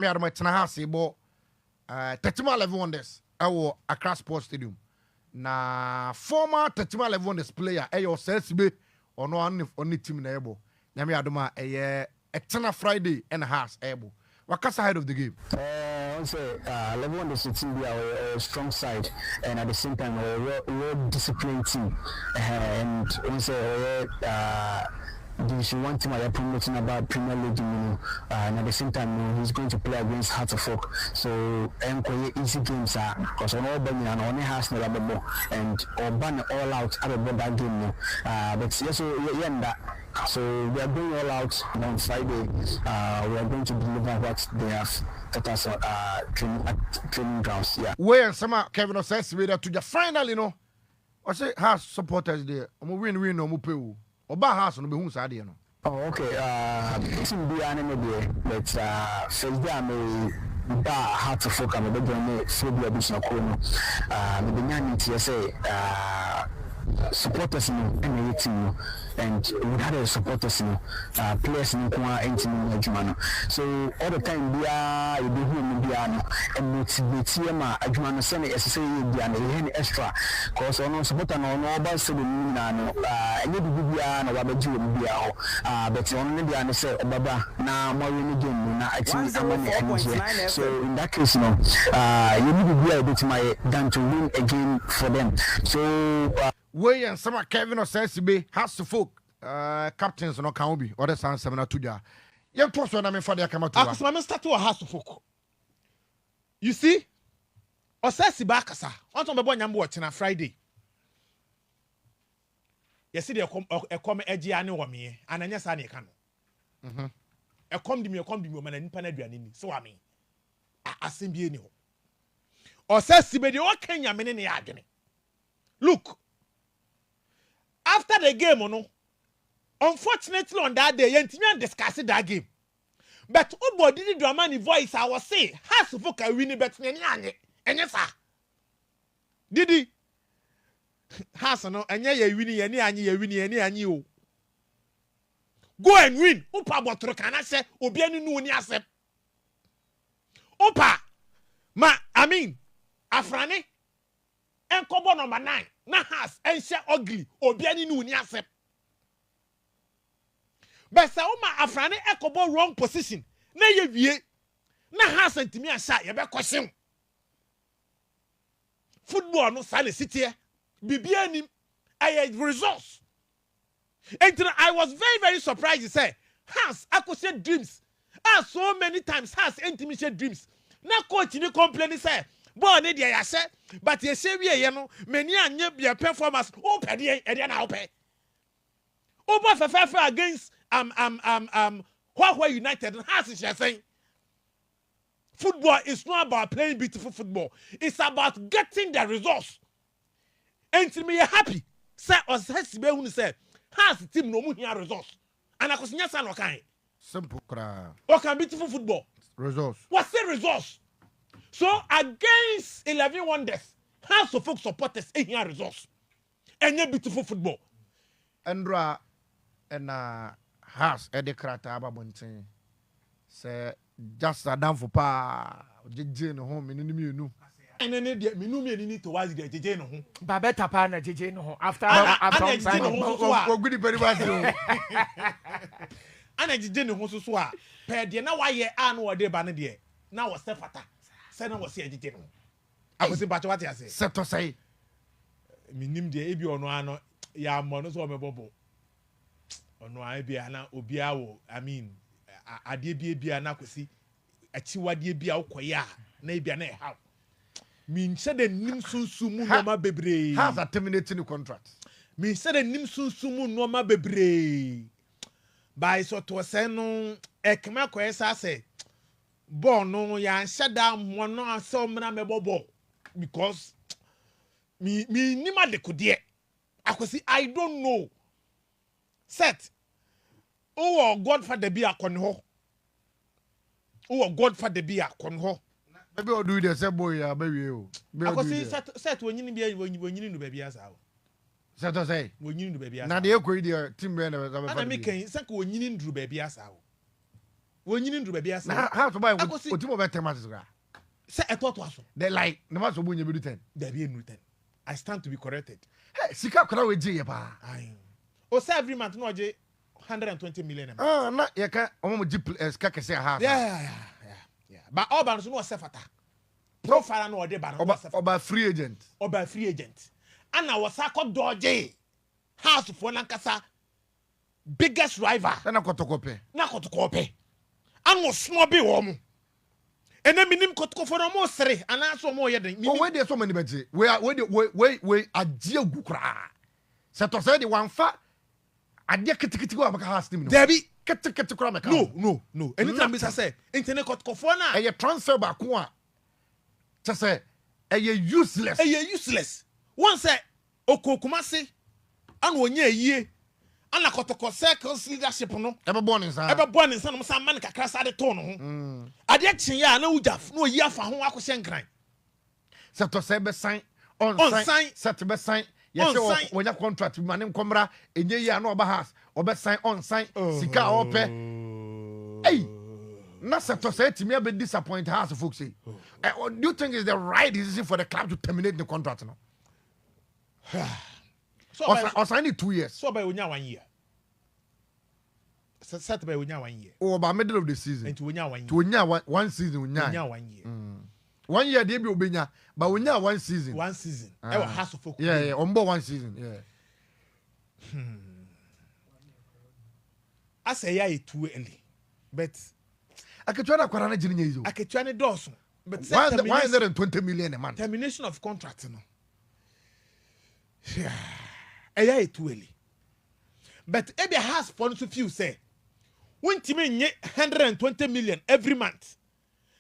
me adama tena ha se bo 31 wonders ɛwɔ Accra Sports Stadium na former 31 wonders player ɛyɛ Asibey on team na ɛbɔ na me adama ɛyɛ etena Friday and has ɛbɔ wakasa ahead of the game. Level one is a team be a strong side and at the same time a real disciplined team and also Division 1 team are promoting about Premier League, and at the same time, he's going to play against Hearts of Oak. So, easy games are because on all Benny and only has no rubber more and or ban all out about that game. But yes, so we are going all out on Friday. We are going to deliver what they have taught us training grounds. Yeah. Where some Kevin Osei to the final, you know. I say has supporters there. Win no mupe. Oba house no be hu sa de no. Oh, okay. Team be anime but first day I'm hard to focus on the game for the additional corner. The nyani say supporters in the team and we had a supporters in players in the so all the time we are and motivate them adjumano send say be extra cause on supporter no about say no but on the say baba na more game na so in that case you need to be able to my done to win again for them so we and some Kevin Osei has to folk captains no can be other sound 7 to ja. Young toss when I'm for the come to. I'm start to a house to folk. You see? Osei bakasa. On to be nyambo watching on Friday. You see they come edgy ane wa me and anya sa na ka no. E come di me man nipa na aduane ni. So ami. Asem bi eni ho. Osei be de o kan nyame ne ya adwene. Look. After the game, unfortunately on that day, you didn't discuss that game. But Ubo did the drama voice, I was say, has to fuck a winning bet and yes, sir. Did he? Has no, and ye winning any you. Go and win. Upa botro can I say, Obiani no ni accept. Opa, Afrani, and Kobo number 9. Na has and share ugly obiani no ni accept but say o ma afrane ekobo wrong position na ye wie na has antimi asha ye be question football no sale city bibia nim ay results and I was very very surprised to say has akose dreams so many times has intimate dreams na coach ni complain say boy ne dia ya se but ye se wie ye no many anye bia performance o pede e dia na o pe over fefe against Huawei United has she saying football is not about playing beautiful football, it's about getting the results and to me happy say Asibey who say has team no mu here results and akosia san no kan simple kra o can beautiful football results what's the results. So against 11 wonders, House of Folk supporters in here results. And yeah, beautiful football. Andra and has Eddie Krata Ababontin. Say just a down for pa JJ no home in the new. And then me need to watch the JJ no home. Babetta Pana JJ no home. After good very much. And I JJ no home so per dia na why anu ode ba ne de. Na was Stefata. Sena was here JJ no. I was about what you say. Seth Osei. Minim de ebi ono ano ya mo no so me bobo. Ono ai bia na obia wo ade bia na kwesi achiwade bia ukoya na bia na how. Min said the nim sunsumu no ma bebre. Has a terminating contract. Min said the nim sunsumu no ma bebre. By so to say no ekma kwesa say born no ya shut down one no so mna me bobo because me nima de kudie akwesi I don't know set oh godfather be akon ho oh godfather be akon ho maybe o do the same boy ya baby o akwesi set wonyini bia wonyini no ba bia sa o Seth Osei wonyini no ba bia na de ekoi de team be na ana me kan se ka wonyini ndru ba bia sa o wonyini ndu baabi ase how to buy otimo be 10 matches gra say etoto aso they like no match obu nya be 10 there be enu 10 I stand to be corrected hey sika kra we je ye pa ayo o say every month no oje 120 million na ye ka omo ji sika kese ha yeah but all ban so no sefata profile no ode ban no sefata oba free agent ana wasa ko doje house for nankasa biggest rival na Kotoko pe anu smo bi wo mu ene minim Kotoko for no mo sere ana so mo ye den we dey so many beje we agie gukura se to say the one fa ade kitikiti go abaka house team no Debbie kitikiti kura meka no anytime be say internet Kotoko for na e transfer ba ko a se say useless one say okokumase anu onye yie ana Kotoko circles leadership no ebe born in no msa man kakra sa de to no ho ade kyen ya na ujaf no yi afa ho akose nkran se to say be sign on sign set be sign yes when your contract man nkomra enye yi na oba house oba sign on sign sika ope hey na se to say timi be disappoint house folks say do you think is the right decision for the club to terminate the contract no or sign it 2 years. So by unya 1 year. Set by unya 1 year. Or by middle of the season. And to unya 1 year. To unya one season unya 1 year. 1 year dey be obenya, but unya 1 season. 1 season. E wa has of focus. Yeah, ombo 1 season. Yeah. I say ya too early. But aketwa na kwara na gine nyezo. Aketwa ne doso. But 120 million a month. Termination of contract no. Yeah. Eya too early. But ebi has for to feel say untimi nye 120 million every month.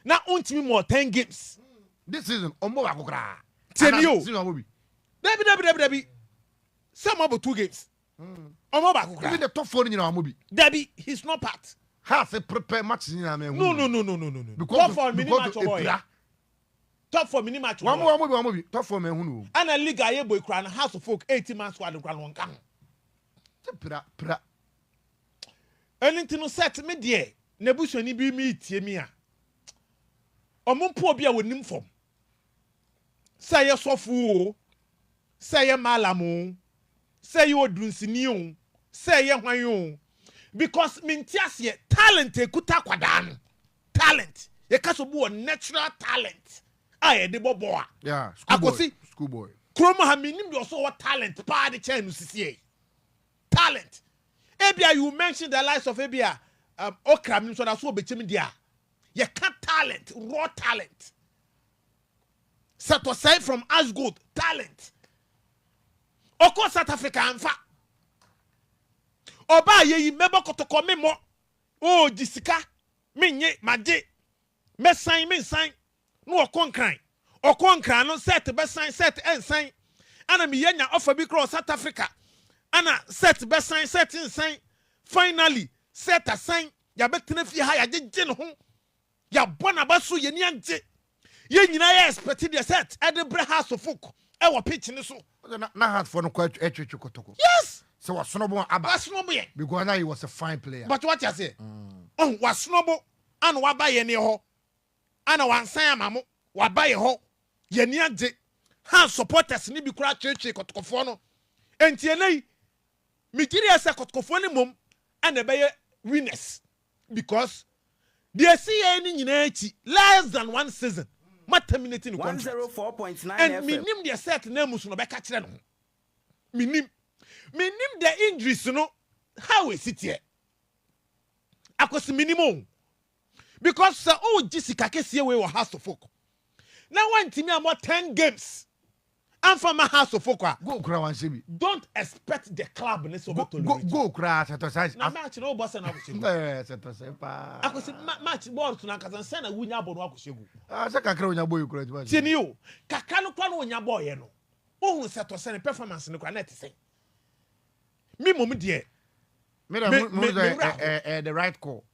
Na untimi more 10 games. This season ombo akokra. Tenio. Season obi. Debi. Some about 2 games. Ombo akokra. Even the top 4 nyina amobi. Debi, he's not part. Has a prepare match nyina me. No. Because top 4 mini match boy. Top 4 mini match. One more. Top 4 men hunu. Ana league aye boy kra na house of folk 80 man squad kra won kan. Pra. Anything no set me there. Na busuani bi mi tie mi a. Omumpo obi a wonim fom. Say ye sofu o. Say ye malamu. Say ye odunsini o. Say ye hwan o. Because mintiase talent ekuta kwadan. Talent. Ye kaso bu natural talent. Aye de boboa. Yeah, schoolboy. Kromo ha minim de so what talent pa de chain no sisie. Talent. Ebia you mentioned the likes of Ebia Okra minim so that so betimi dia. Ye can talent, raw talent. Set aside from Asgood, talent. Oko South Africa anfa. Oba ye mebo Kotoko me mo. Oh jisika menye maje. Me sign. No okonkran no set be sign set ensign ana me yenya offer bi cross South Africa ana set be sign set ensign finally set assign ya betena fi ha ya jeje no ho ya bona baso ye ni anje ye nyina ya expect the set at the bre house of folk e wo pitch ni so na hard for no kwatch Kotoko. Yes, so was snobo aba wasnobo ye because now he was a fine player, but what you say wasnobo ana waba ye ne ho ana wansan amamo waba ye ho ye ni age ha supporters ni bi kura cheche Kotokofo no entie nei Nigeria se Kotokofo ni mom ana be ye winners because they see any nyina echi less than 1 season ma terminating the contract 104.9 and FM. minim the set na musu no be ka kire no minim the injuries no how is it here akosi minimum because say oh Jessica kesie we house of folk now one team am 10 games and from my house of folk go kura wan shebi don't expect the club ne so beto go kura to size na match no boss na akosi to say pa akosi match ball to na kazan say na wunya ball no akosi say kakra onya boy kura ti tieni o kakra no kwa no onya ball ye no ohun say to say performance ne kwa na te say me mom de the right call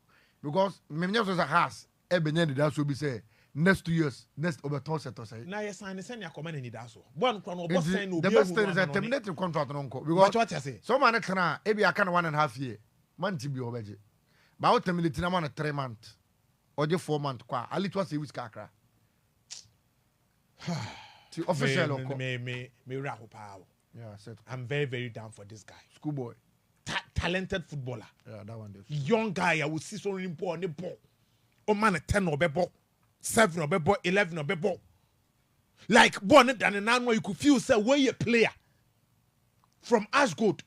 because me nyam so has e benya de so bi say next 2 years next overton set to say na yes sign say na come na ni da so bon kwa no boss sign no the best thing is a terminating contract no nko because what you say so man tena e bi aka na 1.5 year man ti bi obeje Ba o terminate na man 3 months. Oje 4 months kwa. Ali to say which kakra. The official me rahopa. Yeah, I said I'm very, very down for this guy. Schoolboy. Talented footballer. Yeah, that one. Young guy, I will see so many on the ball. Oh man, 10 or ball, 7 or ball, 11 or ball. Like born than an animal, you could feel say where you player from Ashgold.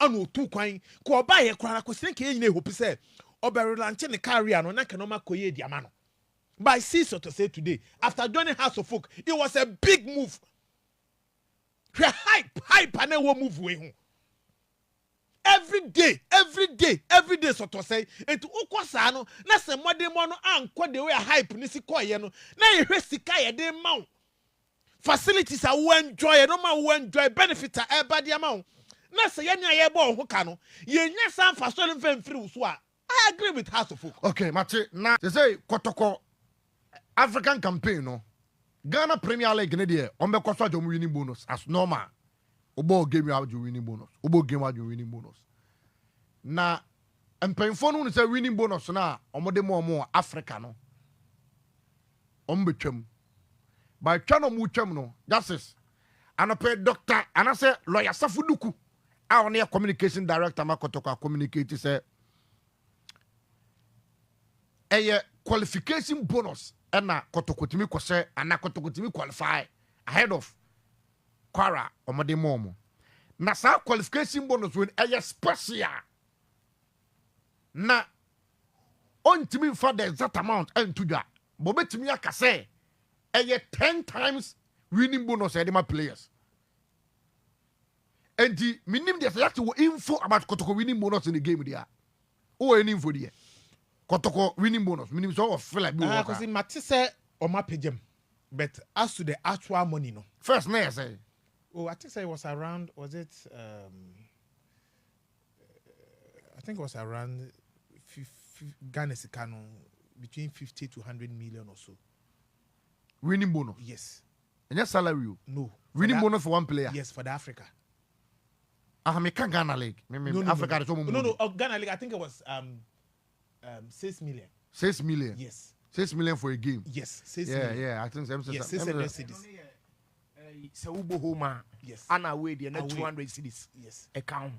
And two coin, ko buy a crowd. I could think you hope say, or by launching the career, no, I cannot make a diamano. But I see so to say today, after joining House of Folk, it was a big move. Hype, and then we'll move away home. Every day, so to say, and to Okwasano, na se mwade mono anko de we hype nisi koye no, na yehwe sika ye de ma. Facilities are we enjoy, no man we enjoy benefit a eba de ma. Na se ye nya ye bo ho ka no, ye nya san fa so lemfa mfiri so a. I agree with House of Folk. Okay, Mate, na they say Kotoko African campaign no. Ghana Premier League ne de on be kwaso adom winning bonus as normal. Obo game you have winning bonus. Obo game have winning bonus. Na mpemfo no say winning bonus na omode mo Africa no. Ombetwam. By twano mu twam no. Justice. Anope doctor anase lawyer Safuduku. A on your communication director Makotoko communicate say a qualification bonus and na Kotoko timi kwose and na Kotoko timi qualify ahead of Kwara omode momo. Na sa qualification bonus when a special na on timi for the exact amount and to that. Bobe timi akase a 10 times winning bonus edema players. And the minimum there's actually info about Kotoko winning bonus in the game there. Oh, any info there. Kotoko winning bonus. Minimum so feel like because in Matisse or my pigeon. But as to the actual money, no. First, I say. Oh, I think it was around. Was it? I think it was around Ghana Sikano between 50 to 100 million or so. Winning bonus. Yes. And your salary? No. Winning bonus for one player. Yes, for the Africa. Me can Ghana League. Africa. No. Ghana League. I think it was 6 million. 6 million. Yes. 6 million for a game. Yes. 6 million. Yeah. I think yes, 600 cities. So Ubo Homa. Yes. And away the 200 cities. Yes. Account.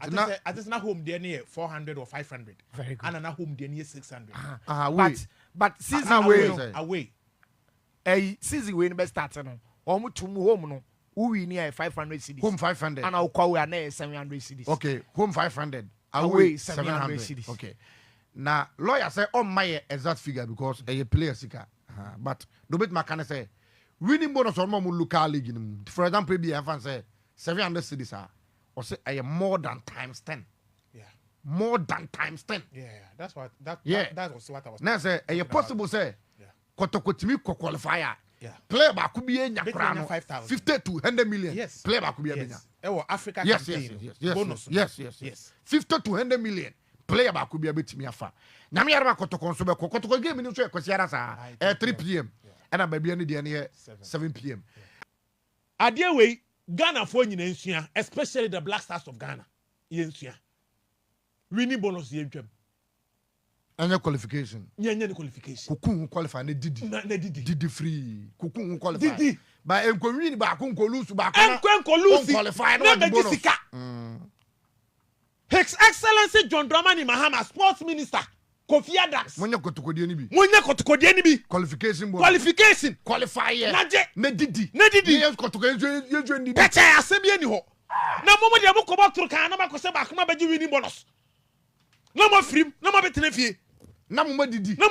I just not home there near 400 or 500. Very good. And not home there near 600. But season away. Season when best start no. Omo to home no. We near 500 cities. Home 500. And I'll call we near 700 cities. Okay. Home 500. Away 700 cities. Okay. Now lawyer say on my exact figure because a player sika. But the bit makana say winning bonus on more local league. For example, be a say 700 cities or say more than times 10. Yeah. More than times 10. Yeah. That's what that was what I was. Now say a possible say Kotoko timi qualifier. Yeah. Player ba could be enya krano 50 to 100 million. Yes. Player ba could be enya. Africa campaign. Bonus. Yes. 50 to 100 million. Player ba could be betimi afa. Nyame yarba Kotoko so be Kotoko game ni so e kwasiara sa 3 p.m. and a baby any dey 7 p.m. Adie we Ghana for nyina nsua, especially the Black Stars of Ghana. Yensua. Winning bonus yentwam. Any qualification. Any qualification. Kuku qualify ne didi. Na didi. Didi free. Kuku qualify. Didi. Ba enko win ba ko lose ba ko lose. Qualify no bonus. His Excellency John Dramani Mahama, Sports Minister, Kofi Adams. Monya Kotoko die ni bi. Qualification bonus. Qualification. Qualifier. Na didi. Yes Kotoko enjo ndi. Beche asemi ani ho. Na momo de aboko botro kan na makose ba kuma baji winning bonus. Na mo frim, na mo betene fie. Na mama didi. Na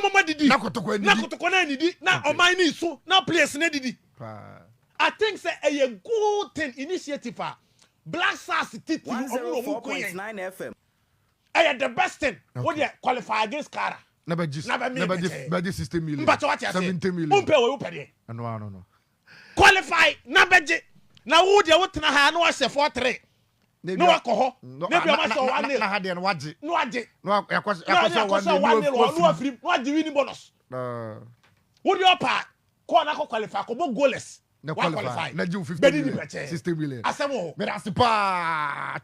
Kotoko na didi. Na oman ni so, na place na didi. I think say a good thing initiative Black Stars Titi 104.9 FM. The best thing. What you qualify against Kara? Never 60 million. But what you 70 million. No. Qualify nabeje. Na wo de wo tena ha na wa se 4-3. No alcohol. Maybe I must one nil. Na ha de no waje. No waje. No yakoso 1 nil. No free. No waje winning bonus. What you pa? Ko na ko qualify ko bo goalless. Na qualify. Na ju 50 million. 60 million. Asemo. Me da se pa.